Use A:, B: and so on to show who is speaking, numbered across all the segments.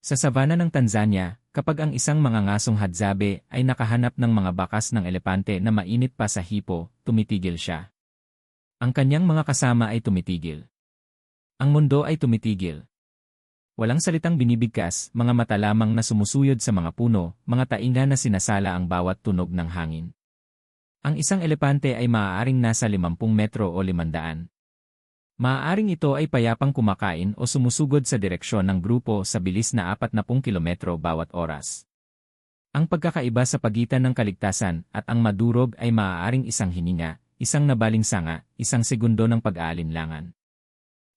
A: Sa savanna ng Tanzania, kapag ang isang mangangasong hadzabe ay nakahanap ng mga bakas ng elepante na mainit pa sa hipo, tumitigil siya. Ang kanyang mga kasama ay tumitigil. Ang mundo ay tumitigil. Walang salitang binibigkas, mga mata lamang na sumusuyod sa mga puno, mga tainga na sinasala ang bawat tunog ng hangin. Ang isang elepante ay maaaring nasa 50 metro o 500. Maaaring ito ay payapang kumakain o sumusugod sa direksyon ng grupo sa bilis na 40 kilometro bawat oras. Ang pagkakaiba sa pagitan ng kaligtasan at ang madurog ay maaaring isang hininga, isang nabaling sanga, isang segundo ng pag-aalinlangan.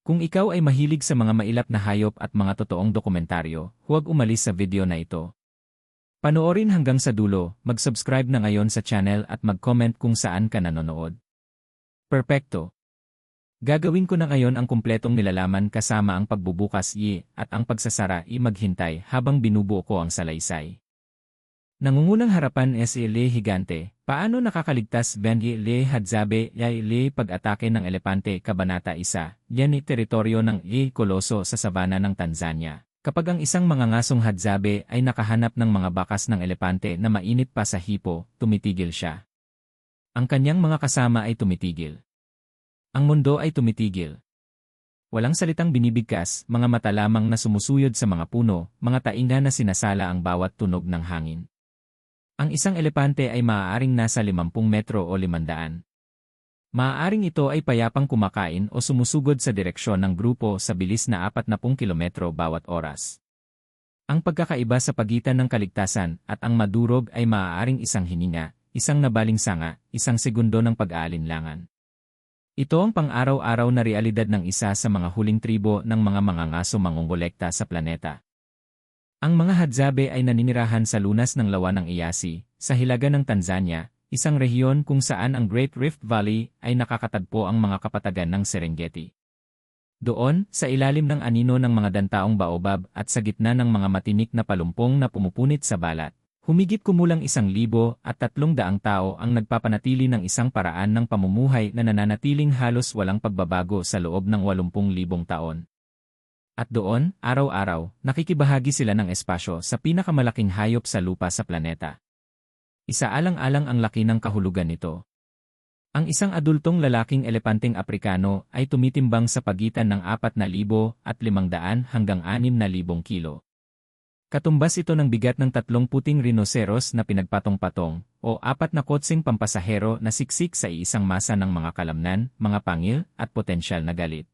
A: Kung ikaw ay mahilig sa mga mailap na hayop at mga totoong dokumentaryo, huwag umalis sa video na ito. Panoorin hanggang sa dulo, mag-subscribe na ngayon sa channel at mag-comment kung saan ka nanonood. Perpekto! Gagawin ko na ngayon ang kumpletong nilalaman kasama ang pagbubukas at ang pagsasara maghintay habang binubuo ko ang salaysay. Nangungunang harapan le higante, paano nakakaligtas le hadzabe le pag-atake ng elepante Kabanata 1, yan teritoryo ng koloso sa savanna ng Tanzania. Kapag ang isang mangangasong hadzabe ay nakahanap ng mga bakas ng elepante na mainit pa sa hipo, tumitigil siya. Ang kanyang mga kasama ay tumitigil. Ang mundo ay tumitigil. Walang salitang binibigkas, mga mata lamang na sumusuyod sa mga puno, mga tainga na sinasala ang bawat tunog ng hangin. Ang isang elepante ay maaaring nasa 50 metro o 500. Maaaring ito ay payapang kumakain o sumusugod sa direksyon ng grupo sa bilis na 40 kilometro bawat oras. Ang pagkakaiba sa pagitan ng kaligtasan at ang madurog ay maaaring isang hininga, isang nabaling sanga, isang segundo ng pag-aalinlangan. Ito ang pang-araw-araw na realidad ng isa sa mga huling tribo ng mga mangangaso mangongolekta sa planeta. Ang mga hadzabe ay naninirahan sa lunas ng lawa ng Eyasi, sa hilaga ng Tanzania, isang rehiyon kung saan ang Great Rift Valley ay nakakatagpo ang mga kapatagan ng Serengeti. Doon, sa ilalim ng anino ng mga dantaong baobab at sa gitna ng mga matinik na palumpong na pumupunit sa balat, humigit kumulang 1,300 tao ang nagpapanatili ng isang paraan ng pamumuhay na nananatiling halos walang pagbabago sa loob ng 80,000 taon. At doon, araw-araw, nakikibahagi sila ng espasyo sa pinakamalaking hayop sa lupa sa planeta. Isaalang-alang ang laki ng kahulugan nito. Ang isang adultong lalaking elepanteng Aprikano ay tumitimbang sa pagitan ng 4,500 hanggang 6,000 kilo. Katumbas ito ng bigat ng 3 puting rinoceros na pinagpatong-patong, o 4 na kotseng pampasahero na siksik sa iisang masa ng mga kalamnan, mga pangil, at potensyal na galit.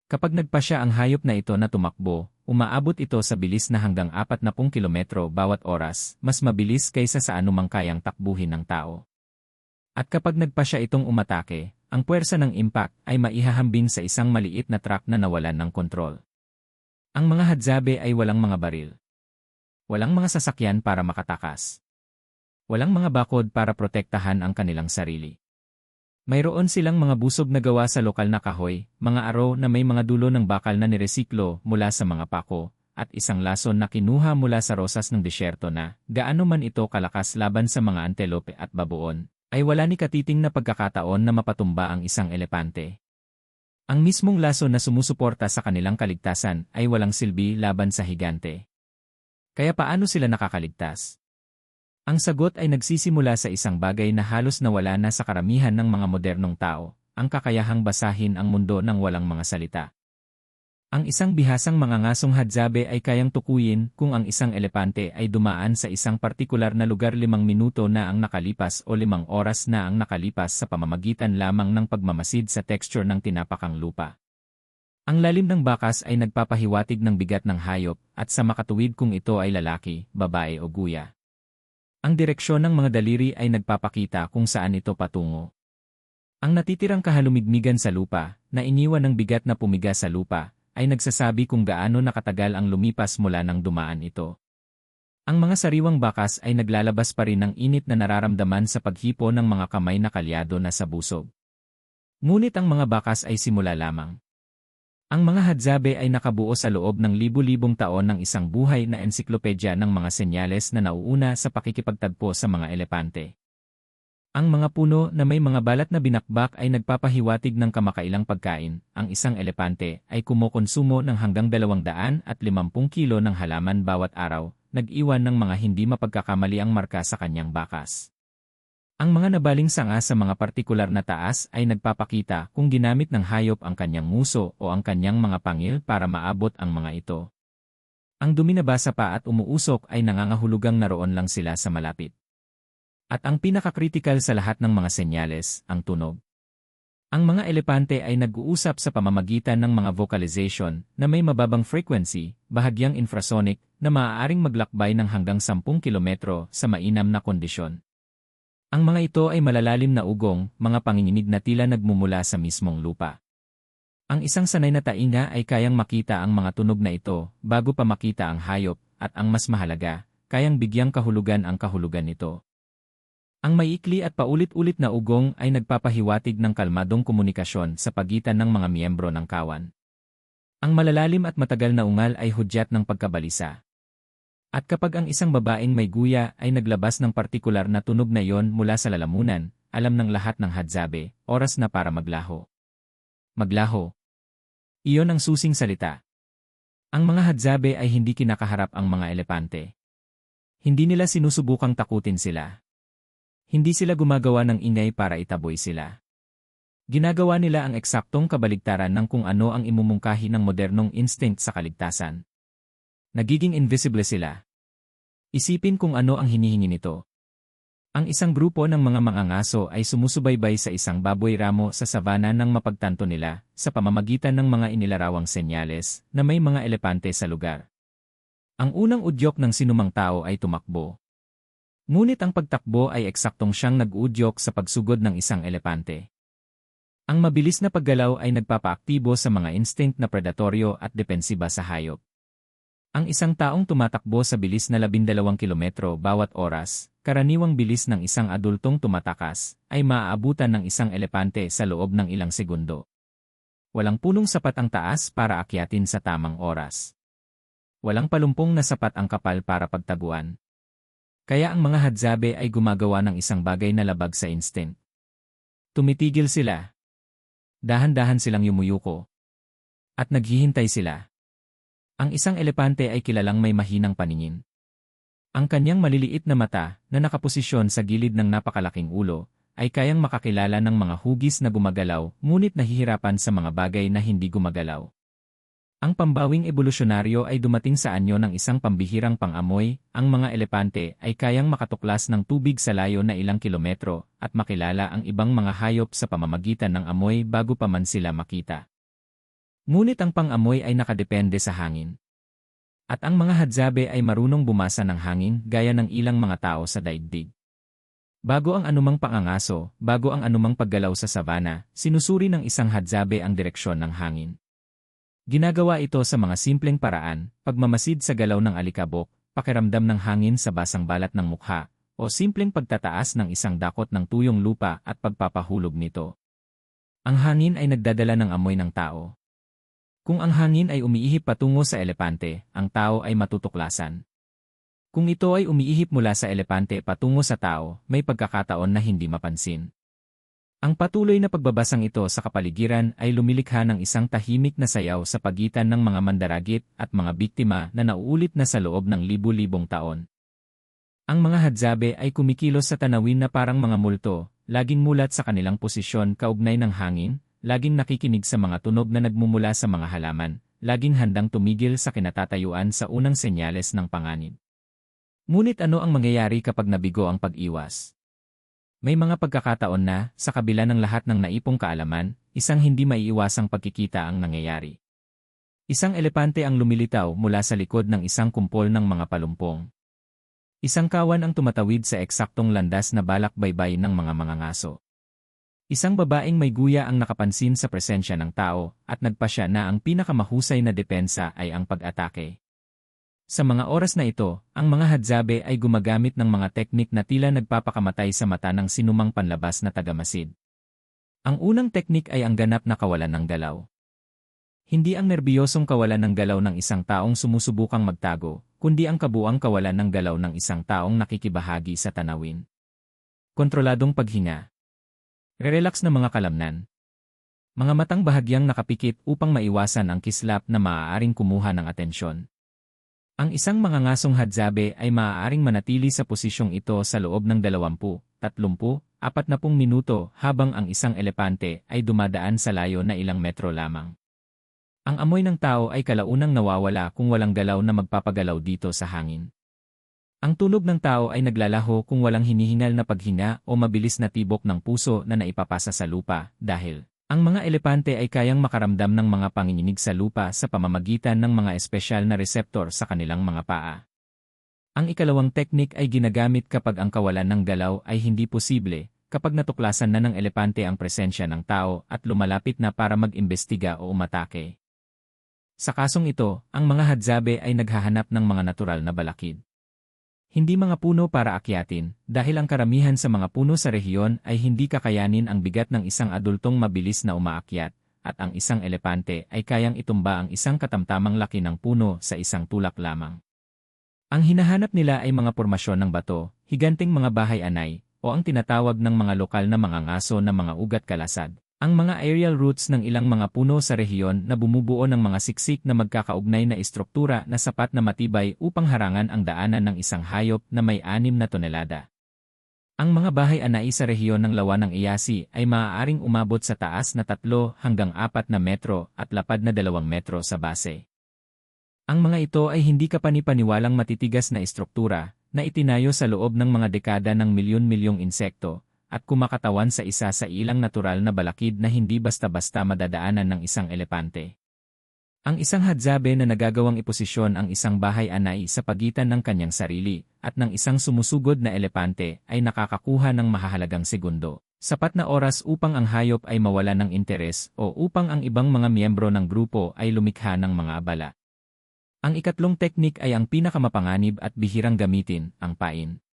A: Kapag nagpasya ang hayop na ito na tumakbo, umaabot ito sa bilis na hanggang 40 kilometro bawat oras, mas mabilis kaysa sa anumang kayang takbuhin ng tao. At kapag nagpasya itong umatake, ang puwersa ng impact ay maihahambing sa isang maliit na truck na nawalan ng kontrol. Ang mga hadzabe ay walang mga baril. Walang mga sasakyan para makatakas. Walang mga bakod para protektahan ang kanilang sarili. Mayroon silang mga busog na gawa sa lokal na kahoy, mga aro na may mga dulo ng bakal na niresiklo mula sa mga pako, at isang lason na kinuha mula sa rosas ng disyerto na, gaano man ito kalakas laban sa mga antelope at babuon, ay wala ni katiting na pagkakataon na mapatumba ang isang elepante. Ang mismong laso na sumusuporta sa kanilang kaligtasan ay walang silbi laban sa higante. Kaya paano sila nakakaligtas? Ang sagot ay nagsisimula sa isang bagay na halos nawala na sa karamihan ng mga modernong tao, ang kakayahang basahin ang mundo ng walang mga salita. Ang isang bihasang mangangasong hadzabe ay kayang tukuyin kung ang isang elepante ay dumaan sa isang partikular na lugar 5 minuto na ang nakalipas o 5 oras na ang nakalipas sa pamamagitan lamang ng pagmamasid sa texture ng tinapakang lupa. Ang lalim ng bakas ay nagpapahiwatig ng bigat ng hayop at sa makatuwid kung ito ay lalaki, babae o guya. Ang direksyon ng mga daliri ay nagpapakita kung saan ito patungo. Ang natitirang kahalumigmigan sa lupa, na iniwan ng bigat na pumiga sa lupa, ay nagsasabi kung gaano nakatagal ang lumipas mula nang dumaan ito. Ang mga sariwang bakas ay naglalabas pa rin ng init na nararamdaman sa paghipo ng mga kamay na kalyado na sa busog. Ngunit ang mga bakas ay simula lamang. Ang mga hadzabe ay nakabuo sa loob ng libu-libong taon ng isang buhay na ensiklopedya ng mga senyales na nauuna sa pakikipagtagpo sa mga elepante. Ang mga puno na may mga balat na binakbak ay nagpapahiwatig ng kamakailang pagkain. Ang isang elepante ay kumukonsumo ng hanggang 250 kilo ng halaman bawat araw, nag-iwan ng mga hindi mapagkakamali ang marka sa kanyang bakas. Ang mga nabaling sanga sa mga partikular na taas ay nagpapakita kung ginamit ng hayop ang kanyang nguso o ang kanyang mga pangil para maabot ang mga ito. Ang dumi na basa pa at umuusok ay nangangahulugang naroon lang sila sa malapit. At ang pinakakritikal sa lahat ng mga senyales, ang tunog. Ang mga elepante ay nag-uusap sa pamamagitan ng mga vocalization na may mababang frequency, bahagyang infrasonic, na maaaring maglakbay ng hanggang 10 kilometro sa mainam na kondisyon. Ang mga ito ay malalalim na ugong, mga panginginig na tila nagmumula sa mismong lupa. Ang isang sanay na tainga ay kayang makita ang mga tunog na ito bago pa makita ang hayop, at ang mas mahalaga, kayang bigyang kahulugan ang kahulugan nito. Ang maikli at paulit-ulit na ugong ay nagpapahiwatig ng kalmadong komunikasyon sa pagitan ng mga miyembro ng kawan. Ang malalalim at matagal na ungal ay hudyat ng pagkabalisa. At kapag ang isang babaeng may guya ay naglabas ng partikular na tunog na iyon mula sa lalamunan, alam ng lahat ng Hadzabe, oras na para maglaho. Maglaho. Iyon ang susing salita. Ang mga Hadzabe ay hindi kinakaharap ang mga elepante. Hindi nila sinusubukang takutin sila. Hindi sila gumagawa ng ingay para itaboy sila. Ginagawa nila ang eksaktong kabaligtaran ng kung ano ang imumungkahi ng modernong instinct sa kaligtasan. Nagiging invisible sila. Isipin kung ano ang hinihingi nito. Ang isang grupo ng mga mangangaso ay sumusubaybay sa isang baboy ramo sa savana nang mapagtanto nila, sa pamamagitan ng mga inilarawang senyales, na may mga elepante sa lugar. Ang unang udyok ng sinumang tao ay tumakbo. Ngunit ang pagtakbo ay eksaktong siyang nag-udyok sa pagsugod ng isang elepante. Ang mabilis na paggalaw ay nagpapaaktibo sa mga instinct na predatoryo at depensiba sa hayop. Ang isang taong tumatakbo sa bilis na 12 kilometro bawat oras, karaniwang bilis ng isang adultong tumatakas, ay maaabutan ng isang elepante sa loob ng ilang segundo. Walang punong sapat ang taas para akyatin sa tamang oras. Walang palumpong na sapat ang kapal para pagtaguan. Kaya ang mga Hadzabe ay gumagawa ng isang bagay na labag sa instinct. Tumitigil sila. Dahan-dahan silang yumuyuko. At naghihintay sila. Ang isang elepante ay kilalang may mahinang paningin. Ang kanyang maliliit na mata, na nakaposisyon sa gilid ng napakalaking ulo, ay kayang makakilala ng mga hugis na gumagalaw, ngunit nahihirapan sa mga bagay na hindi gumagalaw. Ang pambawing ebolusyonaryo ay dumating sa anyo ng isang pambihirang pang-amoy. Ang mga elepante ay kayang makatuklas ng tubig sa layo na ilang kilometro at makilala ang ibang mga hayop sa pamamagitan ng amoy bago pa man sila makita. Ngunit ang pang-amoy ay nakadepende sa hangin. At ang mga Hadzabe ay marunong bumasa ng hangin gaya ng ilang mga tao sa daigdig. Bago ang anumang pangangaso, bago ang anumang paggalaw sa savana, sinusuri ng isang Hadzabe ang direksyon ng hangin. Ginagawa ito sa mga simpleng paraan, pagmamasid sa galaw ng alikabok, pakiramdam ng hangin sa basang balat ng mukha, o simpleng pagtataas ng isang dakot ng tuyong lupa at pagpapahulog nito. Ang hangin ay nagdadala ng amoy ng tao. Kung ang hangin ay umiihip patungo sa elepante, ang tao ay matutuklasan. Kung ito ay umiihip mula sa elepante patungo sa tao, may pagkakataon na hindi mapansin. Ang patuloy na pagbabasang ito sa kapaligiran ay lumilikha ng isang tahimik na sayaw sa pagitan ng mga mandaragit at mga biktima na nauulit na sa loob ng libu-libong taon. Ang mga Hadzabe ay kumikilos sa tanawin na parang mga multo, laging mulat sa kanilang posisyon kaugnay ng hangin, laging nakikinig sa mga tunog na nagmumula sa mga halaman, laging handang tumigil sa kinatatayuan sa unang senyales ng panganib. Ngunit ano ang mangyayari kapag nabigo ang pag-iwas? May mga pagkakataon na, sa kabila ng lahat ng naipong kaalaman, isang hindi maiiwasang pagkikita ang nangyayari. Isang elepante ang lumilitaw mula sa likod ng isang kumpol ng mga palumpong. Isang kawan ang tumatawid sa eksaktong landas na balak-baybay ng mga mangangaso. Isang babaeng may guya ang nakapansin sa presensya ng tao at nagpasya na ang pinakamahusay na depensa ay ang pag-atake. Sa mga oras na ito, ang mga Hadzabe ay gumagamit ng mga teknik na tila nagpapakamatay sa mata ng sinumang panlabas na tagamasid. Ang unang teknik ay ang ganap na kawalan ng galaw. Hindi ang nerbiyosong kawalan ng galaw ng isang taong sumusubukang magtago, kundi ang kabuang kawalan ng galaw ng isang taong nakikibahagi sa tanawin. Kontroladong paghinga. Relax na mga kalamnan. Mga matang bahagyang nakapikit upang maiwasan ang kislap na maaaring kumuha ng atensyon. Ang isang mga ngasong hadzabe ay maaaring manatili sa posisyong ito sa loob ng 20, 30, 40 minuto habang ang isang elepante ay dumadaan sa layo na ilang metro lamang. Ang amoy ng tao ay kalaunang nawawala kung walang galaw na magpapagalaw dito sa hangin. Ang tunog ng tao ay naglalaho kung walang hinihingal na paghinga o mabilis na tibok ng puso na naipapasa sa lupa dahil ang mga elepante ay kayang makaramdam ng mga panginginig sa lupa sa pamamagitan ng mga espesyal na reseptor sa kanilang mga paa. Ang ikalawang teknik ay ginagamit kapag ang kawalan ng galaw ay hindi posible, kapag natuklasan na ng elepante ang presensya ng tao at lumalapit na para mag-imbestiga o umatake. Sa kasong ito, ang mga hadzabe ay naghahanap ng mga natural na balakid. Hindi mga puno para akyatin, dahil ang karamihan sa mga puno sa rehiyon ay hindi kakayanin ang bigat ng isang adultong mabilis na umaakyat, at ang isang elepante ay kayang itumba ang isang katamtamang laki ng puno sa isang tulak lamang. Ang hinahanap nila ay mga pormasyon ng bato, higanting mga bahay-anay, o ang tinatawag ng mga lokal na mga ngaso na mga ugat kalasad. Ang mga aerial roots ng ilang mga puno sa rehiyon na bumubuo ng mga siksik na magkakaugnay na istruktura na sapat na matibay upang harangan ang daanan ng isang hayop na may 6 na tonelada. Ang mga bahay-anay sa rehiyon ng lawa ng Iyasi ay maaaring umabot sa taas na 3 hanggang 4 na metro at lapad na 2 metro sa base. Ang mga ito ay hindi kapanipaniwalang matitigas na istruktura na itinayo sa loob ng mga dekada ng milyon-milyong insekto, at kumakatawan sa isa sa ilang natural na balakid na hindi basta-basta madadaanan ng isang elepante. Ang isang hadzabe na nagagawang iposisyon ang isang bahay-anay sa pagitan ng kanyang sarili at ng isang sumusugod na elepante ay nakakakuha ng mahahalagang segundo, sapat na oras upang ang hayop ay mawala ng interes o upang ang ibang mga miyembro ng grupo ay lumikha ng mga abala. Ang ikatlong teknik ay ang pinakamapanganib at bihirang gamitin, ang pain.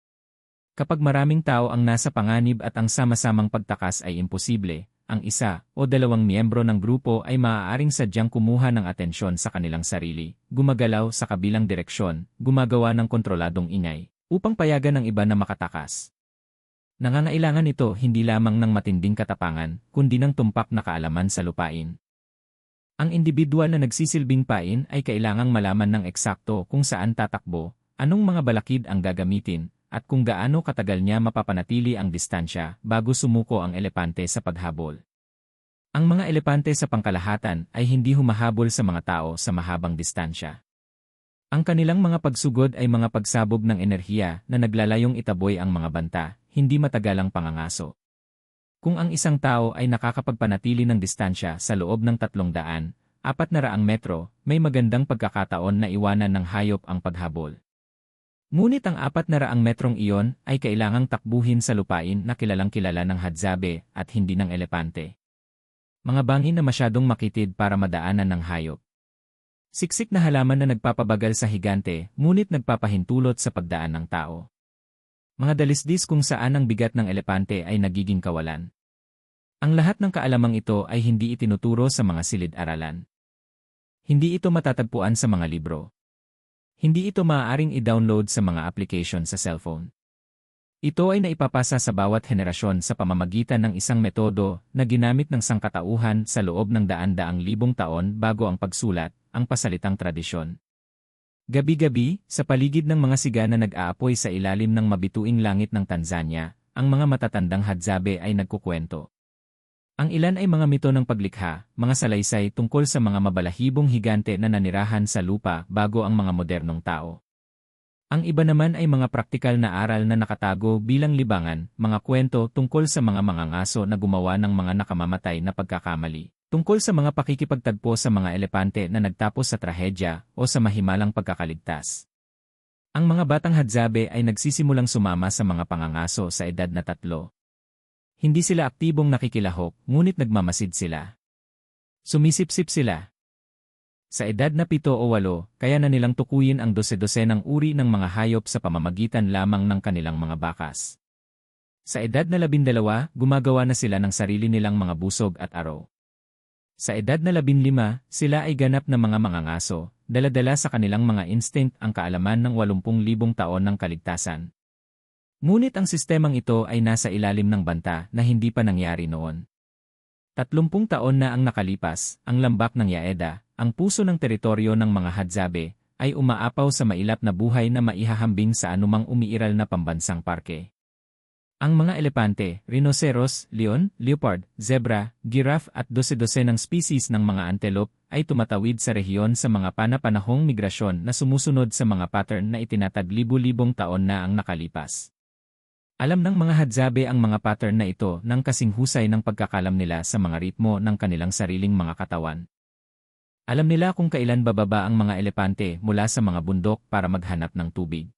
A: Kapag maraming tao ang nasa panganib at ang sama-samang pagtakas ay imposible, ang isa o dalawang miyembro ng grupo ay maaaring sadyang kumuha ng atensyon sa kanilang sarili, gumagalaw sa kabilang direksyon, gumagawa ng kontroladong ingay, upang payagan ng iba na makatakas. Nangangailangan ito hindi lamang ng matinding katapangan, kundi ng tumpak na kaalaman sa lupain. Ang individual na nagsisilbing pain ay kailangang malaman ng eksakto kung saan tatakbo, anong mga balakid ang gagamitin, at kung gaano katagal niya mapapanatili ang distansya bago sumuko ang elepante sa paghabol. Ang mga elepante sa pangkalahatan ay hindi humahabol sa mga tao sa mahabang distansya. Ang kanilang mga pagsugod ay mga pagsabog ng enerhiya na naglalayong itaboy ang mga banta, hindi matagalang pangangaso. Kung ang isang tao ay nakakapagpanatili ng distansya sa loob ng 300, 400 metro, may magandang pagkakataon na iwanan ng hayop ang paghabol. Ngunit ang 400 metrong iyon ay kailangang takbuhin sa lupain na kilalang-kilala ng hadzabe at hindi ng elepante. Mga bangin na masyadong makitid para madaanan ng hayop. Siksik na halaman na nagpapabagal sa higante, ngunit nagpapahintulot sa pagdaan ng tao. Mga dalisdis kung saan ang bigat ng elepante ay nagiging kawalan. Ang lahat ng kaalamang ito ay hindi itinuturo sa mga silid-aralan. Hindi ito matatagpuan sa mga libro. Hindi ito maaaring i-download sa mga application sa cellphone. Ito ay naipapasa sa bawat henerasyon sa pamamagitan ng isang metodo na ginamit ng sangkatauhan sa loob ng daan-daang libong taon bago ang pagsulat, ang pasalitang tradisyon. Gabi-gabi, sa paligid ng mga siga na nag-aapoy sa ilalim ng mabituing langit ng Tanzania, ang mga matatandang hadzabe ay nagkukwento. Ang ilan ay mga mito ng paglikha, mga salaysay tungkol sa mga mabalahibong higante na nanirahan sa lupa bago ang mga modernong tao. Ang iba naman ay mga praktikal na aral na nakatago bilang libangan, mga kwento tungkol sa mga mangangaso na gumawa ng mga nakamamatay na pagkakamali, tungkol sa mga pakikipagtagpo sa mga elepante na nagtapos sa trahedya o sa mahimalang pagkakaligtas. Ang mga batang hadzabe ay nagsisimulang sumama sa mga pangangaso sa edad na 3. Hindi sila aktibong nakikilahok, ngunit nagmamasid sila. Sumisipsip sila. Sa edad na 7 o 8, kaya na nilang tukuyin ang 12-12 uri ng mga hayop sa pamamagitan lamang ng kanilang mga bakas. Sa edad na 12, gumagawa na sila ng sarili nilang mga busog at araw. Sa edad na 15, sila ay ganap na mga mangangaso, dala-dala sa kanilang mga instinct ang kaalaman ng 80,000 taon ng kaligtasan. Ngunit ang sistemang ito ay nasa ilalim ng banta na hindi pa nangyari noon. 30 taon na ang nakalipas, ang lambak ng Yaeda, ang puso ng teritoryo ng mga Hadzabe, ay umaapaw sa mailap na buhay na maihahambing sa anumang umiiral na pambansang parke. Ang mga elepante, rhinoceros, leon, leopard, zebra, giraffe at dose-dose ng species ng mga antelope ay tumatawid sa rehiyon sa mga pana-panahong migrasyon na sumusunod sa mga pattern na itinatag libu-libong taon na ang nakalipas. Alam ng mga Hadzabe ang mga pattern na ito ng kasing husay ng pagkakalam nila sa mga ritmo ng kanilang sariling mga katawan. Alam nila kung kailan bababa ang mga elepante mula sa mga bundok para maghanap ng tubig.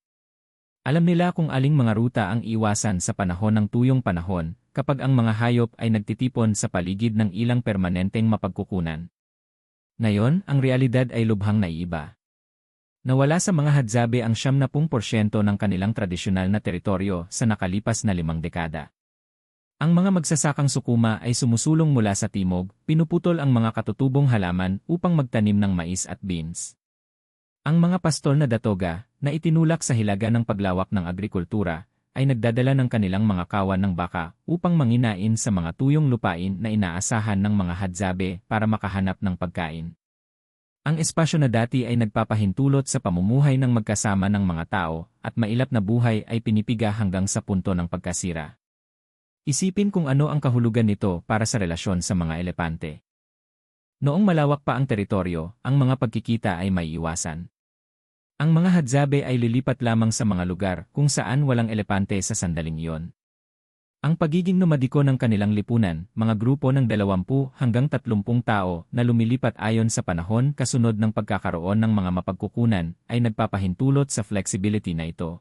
A: Alam nila kung aling mga ruta ang iwasan sa panahon ng tuyong panahon kapag ang mga hayop ay nagtitipon sa paligid ng ilang permanenteng mapagkukunan. Ngayon, ang realidad ay lubhang naiiba. Nawala sa mga Hadzabe ang 70% ng kanilang tradisyonal na teritoryo sa nakalipas na 5 dekada. Ang mga magsasakang sukuma ay sumusulong mula sa timog, pinuputol ang mga katutubong halaman upang magtanim ng mais at beans. Ang mga pastol na datoga, na itinulak sa hilaga ng paglawak ng agrikultura, ay nagdadala ng kanilang mga kawan ng baka upang manginain sa mga tuyong lupain na inaasahan ng mga Hadzabe para makahanap ng pagkain. Ang espasyo na dati ay nagpapahintulot sa pamumuhay ng magkasama ng mga tao at mailap na buhay ay pinipiga hanggang sa punto ng pagkasira. Isipin kung ano ang kahulugan nito para sa relasyon sa mga elepante. Noong malawak pa ang teritoryo, ang mga pagkikita ay may iwasan. Ang mga Hadzabe ay lilipat lamang sa mga lugar kung saan walang elepante sa sandaling iyon. Ang pagiging nomadiko ng kanilang lipunan, mga grupo ng 20 hanggang 30 tao na lumilipat ayon sa panahon kasunod ng pagkakaroon ng mga mapagkukunan ay nagpapahintulot sa flexibility na ito.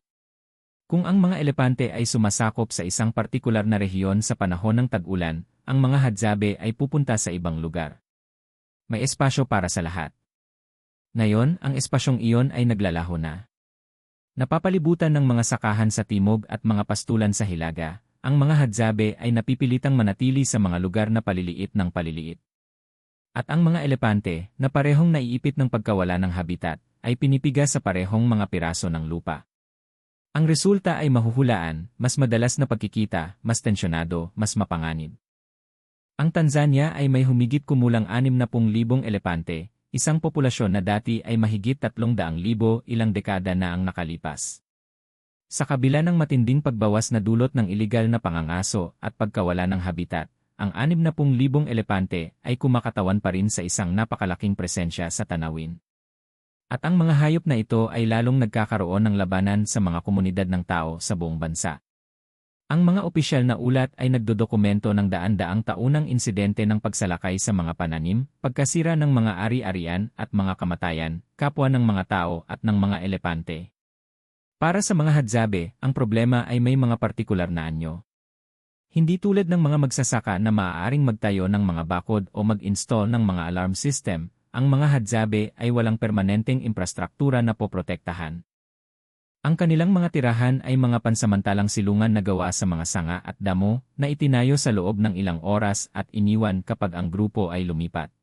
A: Kung ang mga elepante ay sumasakop sa isang partikular na rehiyon sa panahon ng tag-ulan, ang mga Hadzabe ay pupunta sa ibang lugar. May espasyo para sa lahat. Ngayon, ang espasyong iyon ay naglalaho na. Napapalibutan ng mga sakahan sa timog at mga pastulan sa hilaga, ang mga Hadzabe ay napipilitang manatili sa mga lugar na paliliit ng paliliit. At ang mga elepante, na parehong naiipit ng pagkawala ng habitat, ay pinipiga sa parehong mga piraso ng lupa. Ang resulta ay mahuhulaan, mas madalas na pagkikita, mas tensyonado, mas mapanganib. Ang Tanzania ay may humigit kumulang 60,000 elepante, isang populasyon na dati ay mahigit 300,000 ilang dekada na ang nakalipas. Sa kabila ng matinding pagbawas na dulot ng iligal na pangangaso at pagkawala ng habitat, ang 60,000 elepante ay kumakatawan pa rin sa isang napakalaking presensya sa tanawin. At ang mga hayop na ito ay lalong nagkakaroon ng labanan sa mga komunidad ng tao sa buong bansa. Ang mga opisyal na ulat ay nagdodokumento ng daan-daang taunang insidente ng pagsalakay sa mga pananim, pagkasira ng mga ari-arian at mga kamatayan, kapwa ng mga tao at ng mga elepante. Para sa mga Hadzabe, ang problema ay may mga partikular na anyo. Hindi tulad ng mga magsasaka na maaaring magtayo ng mga bakod o mag-install ng mga alarm system, ang mga Hadzabe ay walang permanenteng infrastruktura na poprotektahan. Ang kanilang mga tirahan ay mga pansamantalang silungan na gawa sa mga sanga at damo na itinayo sa loob ng ilang oras at iniwan kapag ang grupo ay lumipat.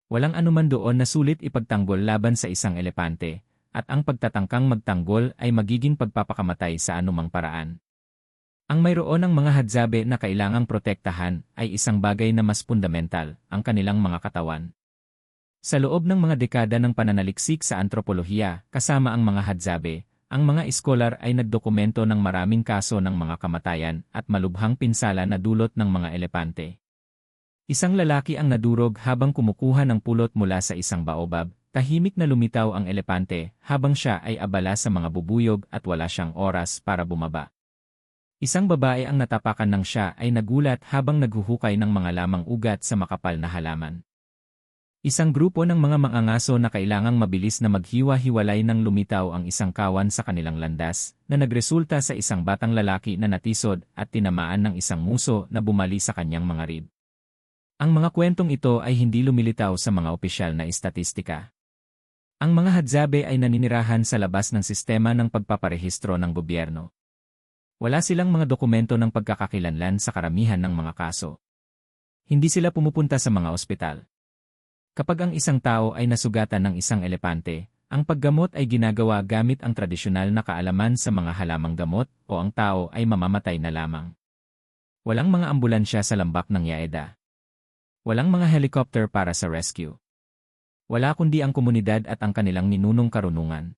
A: Walang anuman doon na sulit ipagtanggol laban sa isang elepante, at ang pagtatangkang magtanggol ay magiging pagpapakamatay sa anumang paraan. Ang mayroon ng mga Hadzabe na kailangang protektahan ay isang bagay na mas fundamental, ang kanilang mga katawan. Sa loob ng mga dekada ng pananaliksik sa antropolohiya, kasama ang mga Hadzabe, ang mga iskolar ay nagdokumento ng maraming kaso ng mga kamatayan at malubhang pinsala na dulot ng mga elepante. Isang lalaki ang nadurog habang kumukuha ng pulot mula sa isang baobab. Tahimik na lumitaw ang elepante habang siya ay abala sa mga bubuyog at wala siyang oras para bumaba. Isang babae ang natapakan ng siya ay nagulat habang naghuhukay ng mga lamang ugat sa makapal na halaman. Isang grupo ng mga mangangaso na kailangang mabilis na maghiwa-hiwalay nang lumitaw ang isang kawan sa kanilang landas na nagresulta sa isang batang lalaki na natisod at tinamaan ng isang muso na bumali sa kanyang mga rib. Ang mga kwentong ito ay hindi lumilitaw sa mga opisyal na istatistika. Ang mga Hadzabe ay naninirahan sa labas ng sistema ng pagpaparehistro ng gobyerno. Wala silang mga dokumento ng pagkakakilanlan sa karamihan ng mga kaso. Hindi sila pumupunta sa mga ospital. Kapag ang isang tao ay nasugatan ng isang elepante, Ang paggamot ay ginagawa gamit ang tradisyonal na kaalaman sa mga halamang gamot o ang tao ay mamamatay na lamang. Walang mga ambulansya sa lambak ng Yaeda. Walang mga helicopter para sa rescue. Wala kundi ang komunidad at ang kanilang ninunong karunungan.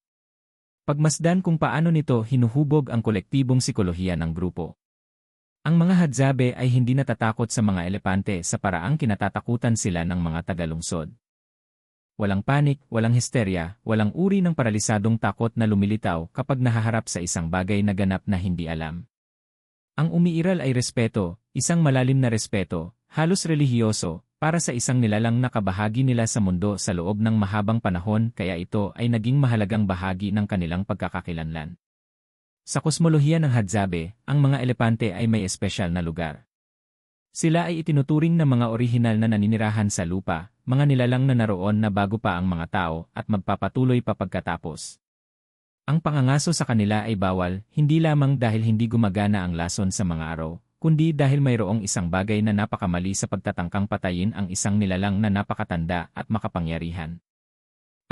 A: Pagmasdan kung paano nito hinuhubog ang kolektibong sikolohiya ng grupo. Ang mga Hadzabe ay hindi natatakot sa mga elepante sa paraang kinatatakutan sila ng mga tagalungsod. Walang panik, walang histerya, walang uri ng paralisadong takot na lumilitaw kapag nahaharap sa isang bagay na ganap na hindi alam. Ang umiiral ay respeto, isang malalim na respeto, halos relihiyoso, para sa isang nilalang na kabahagi nila sa mundo sa loob ng mahabang panahon kaya ito ay naging mahalagang bahagi ng kanilang pagkakakilanlan. Sa kosmolohiya ng Hadzabe, ang mga elepante ay may espesyal na lugar. Sila ay itinuturing na mga orihinal na naninirahan sa lupa, mga nilalang na naroon na bago pa ang mga tao at magpapatuloy pa pagkatapos. Ang pangangaso sa kanila ay bawal, hindi lamang dahil hindi gumagana ang lason sa mga araw, kundi dahil mayroong isang bagay na napakamali sa pagtatangkang patayin ang isang nilalang na napakatanda at makapangyarihan.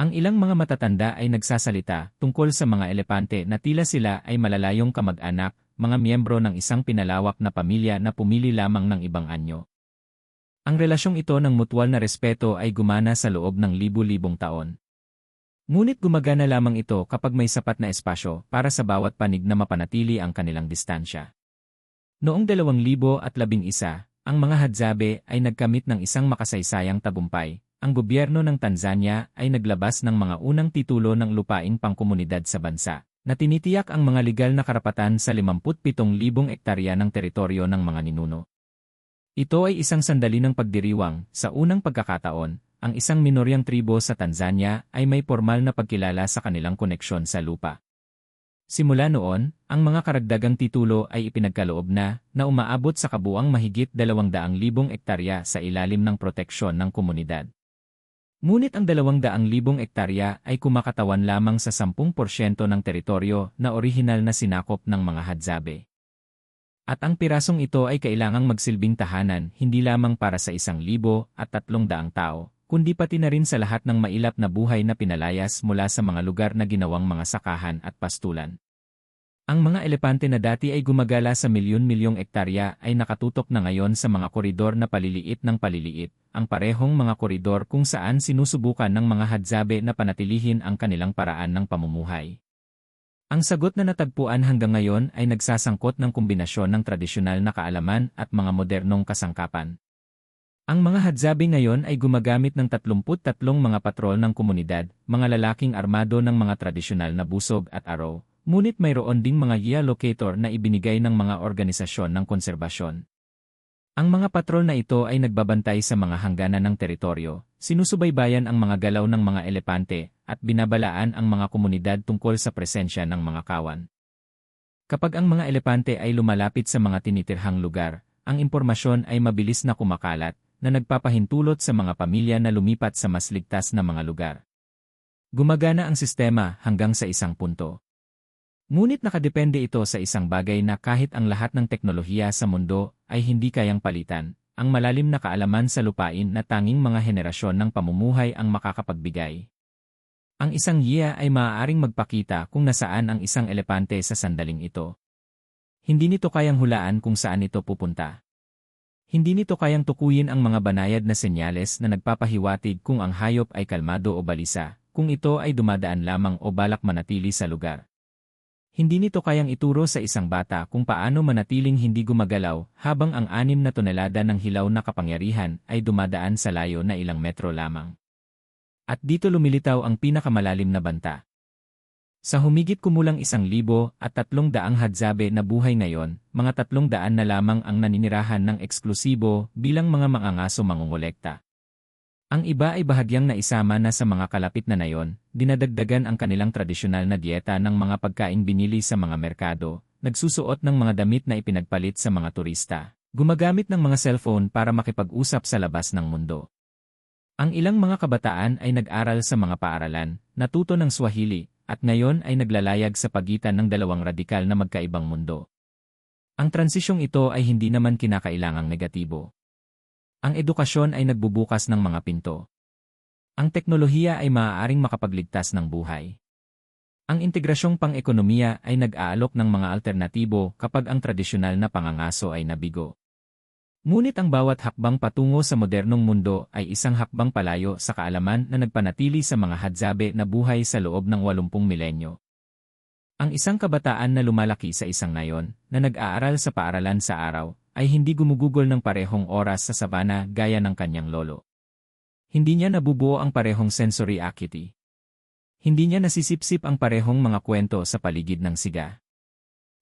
A: Ang ilang mga matatanda ay nagsasalita tungkol sa mga elepante na tila sila ay malalayong kamag-anak, mga miyembro ng isang pinalawak na pamilya na pumili lamang ng ibang anyo. Ang relasyong ito ng mutual na respeto ay gumana sa loob ng libu-libong taon. Ngunit gumagana lamang ito kapag may sapat na espasyo para sa bawat panig na mapanatili ang kanilang distansya. Noong 2011, ang mga Hadzabe ay nagkamit ng isang makasaysayang tagumpay. Ang gobyerno ng Tanzania ay naglabas ng mga unang titulo ng lupaing pangkomunidad sa bansa, na tinitiyak ang mga legal na karapatan sa 57,000 ektarya ng teritoryo ng mga ninuno. Ito ay isang sandali ng pagdiriwang. Sa unang pagkakataon, ang isang minoryang tribo sa Tanzania ay may formal na pagkilala sa kanilang koneksyon sa lupa. Simula noon, ang mga karagdagang titulo ay ipinagkaloob na umaabot sa kabuuang mahigit 200,000 ektarya sa ilalim ng proteksyon ng komunidad. Ngunit ang 200,000 ektarya ay kumakatawan lamang sa 10% ng teritoryo na orihinal na sinakop ng mga Hadzabe. At ang pirasong ito ay kailangang magsilbing tahanan hindi lamang para sa 1,300 tao, kundi pati na rin sa lahat ng mailap na buhay na pinalayas mula sa mga lugar na ginawang mga sakahan at pastulan. Ang mga elepante na dati ay gumagala sa milyon-milyong ektarya ay nakatutok na ngayon sa mga koridor na paliliit ng paliliit, ang parehong mga koridor kung saan sinusubukan ng mga Hadzabe na panatilihin ang kanilang paraan ng pamumuhay. Ang sagot na natagpuan hanggang ngayon ay nagsasangkot ng kombinasyon ng tradisyonal na kaalaman at mga modernong kasangkapan. Ang mga Hadzabe ngayon ay gumagamit ng 33 mga patrol ng komunidad, mga lalaking armado ng mga tradisyonal na busog at araw. Ngunit mayroon ding mga geolocator na ibinigay ng mga organisasyon ng konserbasyon. Ang mga patrol na ito ay nagbabantay sa mga hangganan ng teritoryo, sinusubaybayan ang mga galaw ng mga elepante, at binabalaan ang mga komunidad tungkol sa presensya ng mga kawan. Kapag ang mga elepante ay lumalapit sa mga tinitirhang lugar, ang impormasyon ay mabilis na kumakalat, na nagpapahintulot sa mga pamilya na lumipat sa mas ligtas na mga lugar. Gumagana ang sistema hanggang sa isang punto. Ngunit nakadepende ito sa isang bagay na kahit ang lahat ng teknolohiya sa mundo ay hindi kayang palitan, ang malalim na kaalaman sa lupain na tanging mga henerasyon ng pamumuhay ang makakapagbigay. Ang isang yiya ay maaaring magpakita kung nasaan ang isang elepante sa sandaling ito. Hindi nito kayang hulaan kung saan ito pupunta. Hindi nito kayang tukuyin ang mga banayad na senyales na nagpapahiwatig kung ang hayop ay kalmado o balisa, kung ito ay dumadaan lamang o balak manatili sa lugar. Hindi nito kayang ituro sa isang bata kung paano manatiling hindi gumagalaw habang ang 6 na tonelada ng hilaw na kapangyarihan ay dumadaan sa layo na ilang metro lamang. At dito lumilitaw ang pinakamalalim na banta. Sa humigit kumulang 1,300 Hadzabe na buhay ngayon, mga 300 na lamang ang naninirahan ng eksklusibo bilang mga mangangaso mangungolekta. Ang iba ay bahagyang naisama na sa mga kalapit na nayon, dinadagdagan ang kanilang tradisyonal na dieta ng mga pagkain binili sa mga merkado, nagsusuot ng mga damit na ipinagpalit sa mga turista, gumagamit ng mga cellphone para makipag-usap sa labas ng mundo. Ang ilang mga kabataan ay nag-aral sa mga paaralan, natuto ng Swahili, at ngayon ay naglalayag sa pagitan ng dalawang radikal na magkaibang mundo. Ang transisyong ito ay hindi naman kinakailangang negatibo. Ang edukasyon ay nagbubukas ng mga pinto. Ang teknolohiya ay maaaring makapagligtas ng buhay. Ang integrasyong pang-ekonomiya ay nag-aalok ng mga alternatibo kapag ang tradisyonal na pangangaso ay nabigo. Ngunit ang bawat hakbang patungo sa modernong mundo ay isang hakbang palayo sa kaalaman na nagpanatili sa mga hadzabe na buhay sa loob ng 80 milenyo. Ang isang kabataan na lumalaki sa isang nayon na nag-aaral sa paaralan sa araw ay hindi gumugugol ng parehong oras sa sabana gaya ng kanyang lolo. Hindi niya nabubuo ang parehong sensory acuity. Hindi niya nasisipsip ang parehong mga kwento sa paligid ng siga.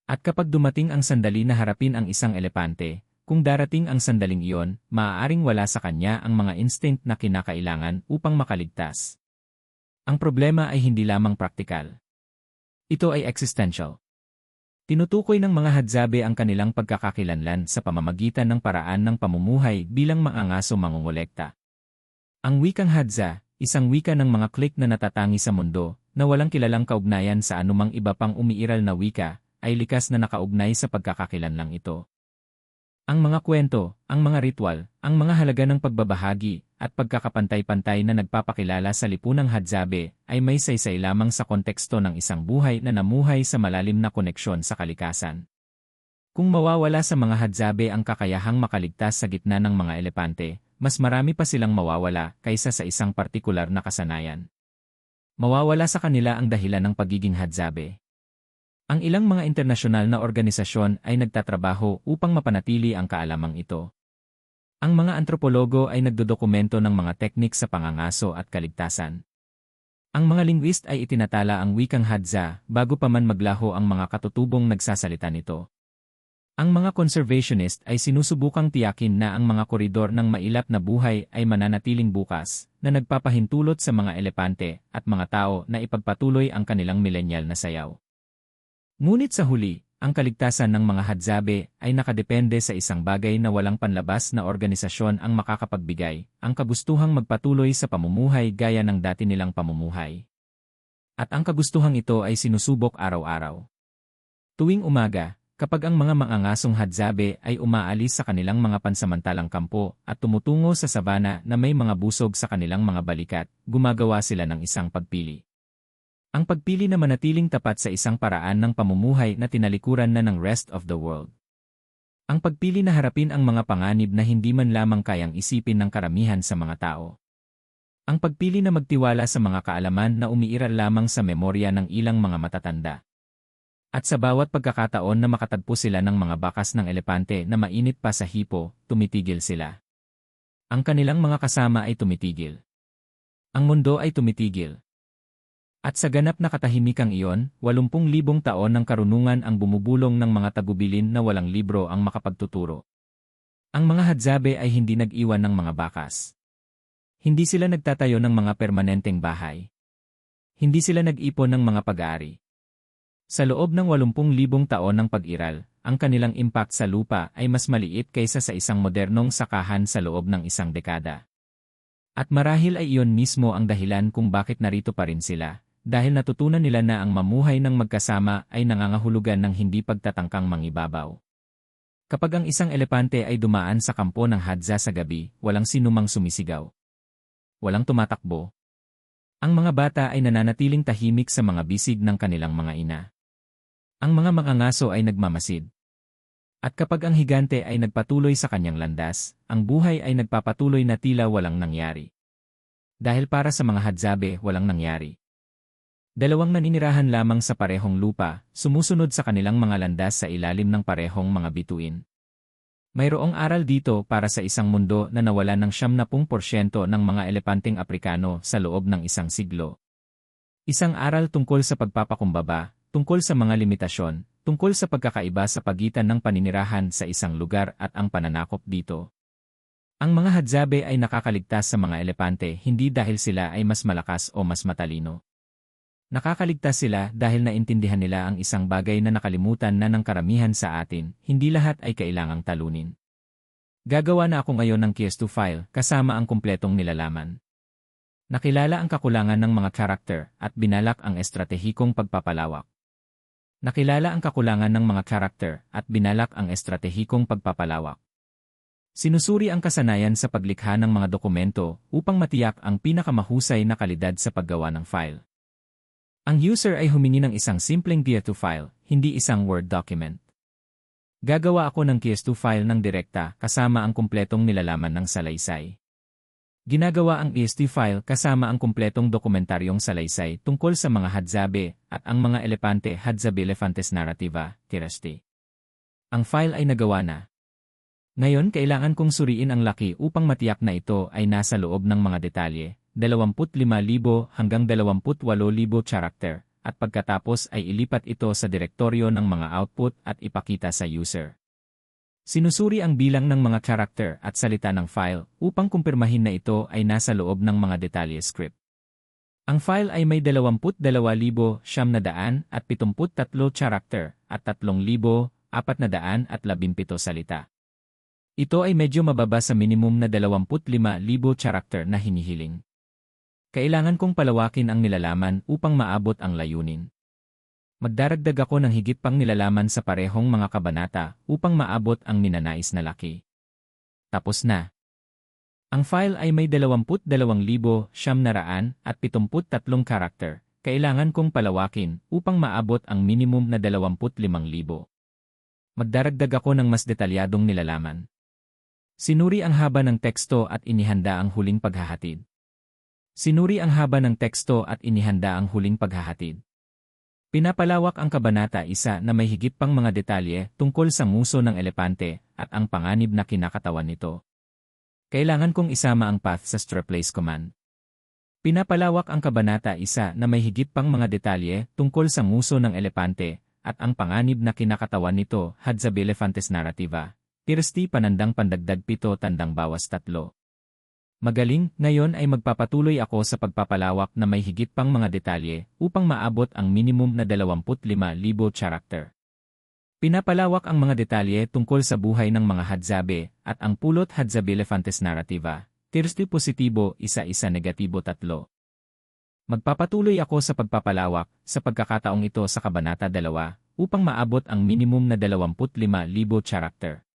A: At kapag dumating ang sandali na harapin ang isang elepante, kung darating ang sandaling iyon, maaaring wala sa kanya ang mga instinct na kinakailangan upang makaligtas. Ang problema ay hindi lamang praktikal. Ito ay existential. Tinutukoy ng mga hadzabe ang kanilang pagkakakilanlan sa pamamagitan ng paraan ng pamumuhay bilang mga ngaso mangungolekta. Ang wikang hadza, isang wika ng mga klik na natatangi sa mundo, na walang kilalang kaugnayan sa anumang iba pang umiiral na wika, ay likas na nakaugnay sa pagkakakilanlang ito. Ang mga kwento, ang mga ritual, ang mga halaga ng pagbabahagi, at pagkakapantay-pantay na nagpapakilala sa lipunang hadzabe ay may saysay lamang sa konteksto ng isang buhay na namuhay sa malalim na koneksyon sa kalikasan. Kung mawawala sa mga hadzabe ang kakayahang makaligtas sa gitna ng mga elepante, mas marami pa silang mawawala kaysa sa isang partikular na kasanayan. Mawawala sa kanila ang dahilan ng pagiging hadzabe. Ang ilang mga internasyonal na organisasyon ay nagtatrabaho upang mapanatili ang kaalamang ito. Ang mga antropologo ay nagdodokumento ng mga teknik sa pangangaso at kaligtasan. Ang mga linguist ay itinatala ang wikang hadza bago pa man maglaho ang mga katutubong nagsasalita nito. Ang mga conservationist ay sinusubukang tiyakin na ang mga koridor ng mailap na buhay ay mananatiling bukas, na nagpapahintulot sa mga elepante at mga tao na ipagpatuloy ang kanilang milenyal na sayaw. Ngunit sa huli, ang kaligtasan ng mga hadzabe ay nakadepende sa isang bagay na walang panlabas na organisasyon ang makakapagbigay, ang kagustuhang magpatuloy sa pamumuhay gaya ng dati nilang pamumuhay. At ang kagustuhang ito ay sinusubok araw-araw. Tuwing umaga, kapag ang mga mangangasong hadzabe ay umaalis sa kanilang mga pansamantalang kampo at tumutungo sa sabana na may mga busog sa kanilang mga balikat, gumagawa sila ng isang pagpili. Ang pagpili na manatiling tapat sa isang paraan ng pamumuhay na tinalikuran na ng rest of the world. Ang pagpili na harapin ang mga panganib na hindi man lamang kayang isipin ng karamihan sa mga tao. Ang pagpili na magtiwala sa mga kaalaman na umiiral lamang sa memorya ng ilang mga matatanda. At sa bawat pagkakataon na makatagpo sila ng mga bakas ng elepante na mainit pa sa hipo, tumitigil sila. Ang kanilang mga kasama ay tumitigil. Ang mundo ay tumitigil. At sa ganap na katahimikang iyon, 80,000 taon ng karunungan ang bumubulong ng mga tagubilin na walang libro ang makapagtuturo. Ang mga hadzabe ay hindi nag-iwan ng mga bakas. Hindi sila nagtatayo ng mga permanenteng bahay. Hindi sila nag-ipon ng mga pag-aari. Sa loob ng 80,000 taon ng pag-iral, ang kanilang impact sa lupa ay mas maliit kaysa sa isang modernong sakahan sa loob ng isang dekada. At marahil ay iyon mismo ang dahilan kung bakit narito pa rin sila. Dahil natutunan nila na ang mamuhay ng magkasama ay nangangahulugan ng hindi pagtatangkang mangibabaw. Kapag ang isang elepante ay dumaan sa kampo ng hadza sa gabi, walang sinumang sumisigaw. Walang tumatakbo. Ang mga bata ay nananatiling tahimik sa mga bisig ng kanilang mga ina. Ang mga mangangaso ay nagmamasid. At kapag ang higante ay nagpatuloy sa kanyang landas, ang buhay ay nagpapatuloy na tila walang nangyari. Dahil para sa mga hadzabe, walang nangyari. Dalawang naninirahan lamang sa parehong lupa, sumusunod sa kanilang mga landas sa ilalim ng parehong mga bituin. Mayroong aral dito para sa isang mundo na nawala ng 70% ng mga elepanteng Aprikano sa loob ng isang siglo. Isang aral tungkol sa pagpapakumbaba, tungkol sa mga limitasyon, tungkol sa pagkakaiba sa pagitan ng paninirahan sa isang lugar at ang pananakop dito. Ang mga hadzabe ay nakakaligtas sa mga elepante hindi dahil sila ay mas malakas o mas matalino. Nakakaligtas sila dahil naintindihan nila ang isang bagay na nakalimutan na ng karamihan sa atin, hindi lahat ay kailangang talunin. Gagawa na ako ngayon ng Keys to File kasama ang kumpletong nilalaman. Nakilala ang kakulangan ng mga karakter at binalak ang estratehikong pagpapalawak. Nakilala ang kakulangan ng mga karakter at binalak ang estratehikong pagpapalawak. Sinusuri ang kasanayan sa paglikha ng mga dokumento upang matiyak ang pinakamahusay na kalidad sa paggawa ng file. Ang user ay humingi ng isang simpleng PS2 file, hindi isang Word document. Gagawa ako ng PS2 file ng direkta kasama ang kumpletong nilalaman ng salaysay. Ginagawa ang PS2 file kasama ang kumpletong dokumentaryong salaysay tungkol sa mga hadzabe at ang mga elepante hadzabe elefantes narrativa, tirasti. Ang file ay nagawa na. Ngayon kailangan kong suriin ang laki upang matiyak na ito ay nasa loob ng mga detalye, 25,000 hanggang 28,000 character, at pagkatapos ay ilipat ito sa direktoryo ng mga output at ipakita sa user. Sinusuri ang bilang ng mga character at salita ng file upang kumpirmahin na ito ay nasa loob ng mga detalye script. Ang file ay may 22,973 character at 3,417 salita. Ito ay medyo mababa sa minimum na 25,000 character na hinihiling. Kailangan kong palawakin ang nilalaman upang maabot ang layunin. Magdaragdag ako ng higit pang nilalaman sa parehong mga kabanata upang maabot ang ninanais na laki. Tapos na. Ang file ay may 22,973 karakter. Kailangan kong palawakin upang maabot ang minimum na 25,000. Magdaragdag ako ng mas detalyadong nilalaman. Sinuri ang haba ng teksto at inihanda ang huling paghahatid. Sinuri ang haba ng teksto at inihanda ang huling paghahatid. Pinapalawak ang kabanata 1 na may higit pang mga detalye tungkol sa nguso ng elepante at ang panganib na kinakatawan nito. Kailangan kong isama ang path sa replace command. Pinapalawak ang kabanata 1 na may higit pang mga detalye tungkol sa nguso ng elepante at ang panganib na kinakatawan nito, hadzabe elefantes narrativa. Tirsti panandang pandagdag 7 tandang bawas 3. Magaling, ngayon ay magpapatuloy ako sa pagpapalawak na may higit pang mga detalye upang maabot ang minimum na 25,000 character. Pinapalawak ang mga detalye tungkol sa buhay ng mga hadzabe at ang pulot hadzabe elefantes narrativa. Tirsti positibo 1 negatibo 3. Magpapatuloy ako sa pagpapalawak sa pagkakataong ito sa kabanata 2 upang maabot ang minimum na 25,000 character.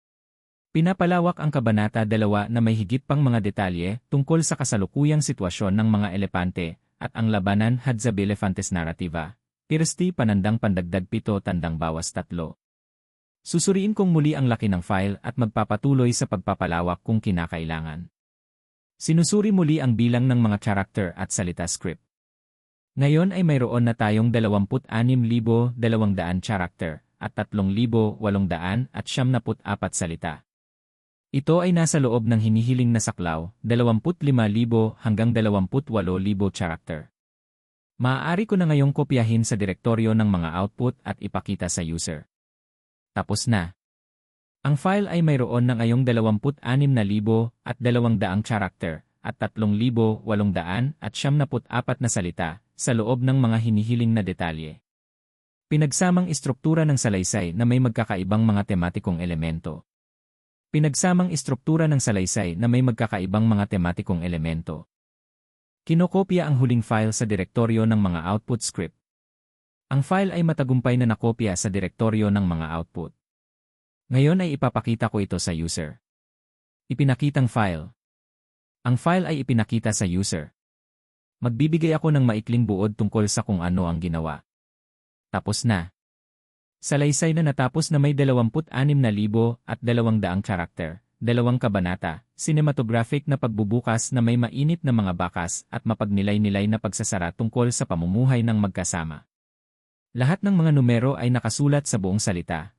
A: Pinapalawak ang kabanata 2 na may higit pang mga detalye tungkol sa kasalukuyang sitwasyon ng mga elepante at ang labanan hadzabe elefantes narrativa. Tirsti panandang pandagdag 7 tandang bawas 3. Susuriin kong muli ang laki ng file at magpapatuloy sa pagpapalawak kung kinakailangan. Sinusuri muli ang bilang ng mga character at salita script. Ngayon ay mayroon na tayong 26,200 character at 3,874 salita. Ito ay nasa loob ng hinihiling na saklaw, 25,000 hanggang 28,000 character. Maaari ko na ngayong kopyahin sa direktoryo ng mga output at ipakita sa user. Tapos na. Ang file ay mayroon na ngayong 26,200 character at 3,874 na salita sa loob ng mga hinihiling na detalye. Pinagsamang istruktura ng salaysay na may magkakaibang mga tematikong elemento. Pinagsamang istruktura ng salaysay na may magkakaibang mga tematikong elemento. Kinokopya ang huling file sa direktoryo ng mga output script. Ang file ay matagumpay na nakopya sa direktoryo ng mga output. Ngayon ay ipapakita ko ito sa user. Ipinakitang file. Ang file ay ipinakita sa user. Magbibigay ako ng maikling buod tungkol sa kung ano ang ginawa. Tapos na. Salaysay na natapos na may 26,200 character, 2 kabanata, cinematographic na pagbubukas na may mainit na mga bakas at mapagnilay-nilay na pagsasara tungkol sa pamumuhay ng magkasama. Lahat ng mga numero ay nakasulat sa buong salita,